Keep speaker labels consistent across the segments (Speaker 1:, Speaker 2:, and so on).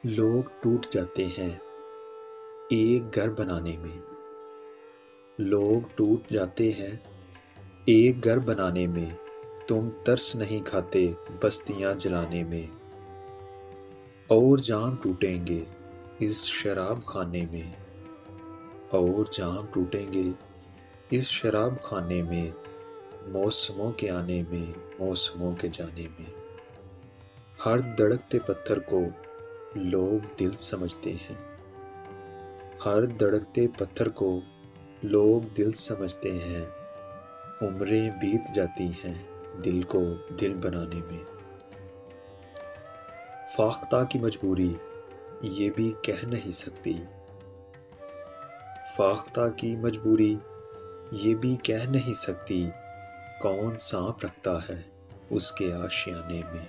Speaker 1: لوگ ٹوٹ جاتے ہیں ایک گھر بنانے میں۔ لوگ ٹوٹ جاتے ہیں ایک گھر بنانے میں، تم ترس نہیں کھاتے بستیاں جلانے میں۔ اور جام ٹوٹیں گے اس شراب خانے میں، اور جام ٹوٹیں گے اس شراب خانے میں، موسموں کے آنے میں، موسموں کے جانے میں۔ ہر دھڑکتے پتھر کو لوگ دل سمجھتے ہیں، ہر دھڑکتے پتھر کو لوگ دل سمجھتے ہیں۔ عمریں بیت جاتی ہیں دل کو دل بنانے میں۔ فاختہ کی مجبوری یہ بھی کہہ نہیں سکتی، فاختہ کی مجبوری یہ بھی کہہ نہیں سکتی، کون سانپ رکھتا ہے اس کے آشیانے میں۔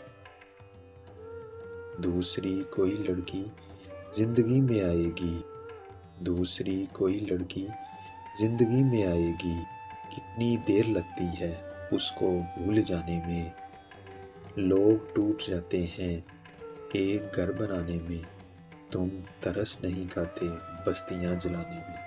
Speaker 1: دوسری کوئی لڑکی زندگی میں آئے گی، دوسری کوئی لڑکی زندگی میں آئے گی، کتنی دیر لگتی ہے اس کو بھول جانے میں۔ لوگ ٹوٹ جاتے ہیں ایک گھر بنانے میں، تم ترس نہیں کھاتے بستیاں جلانے میں۔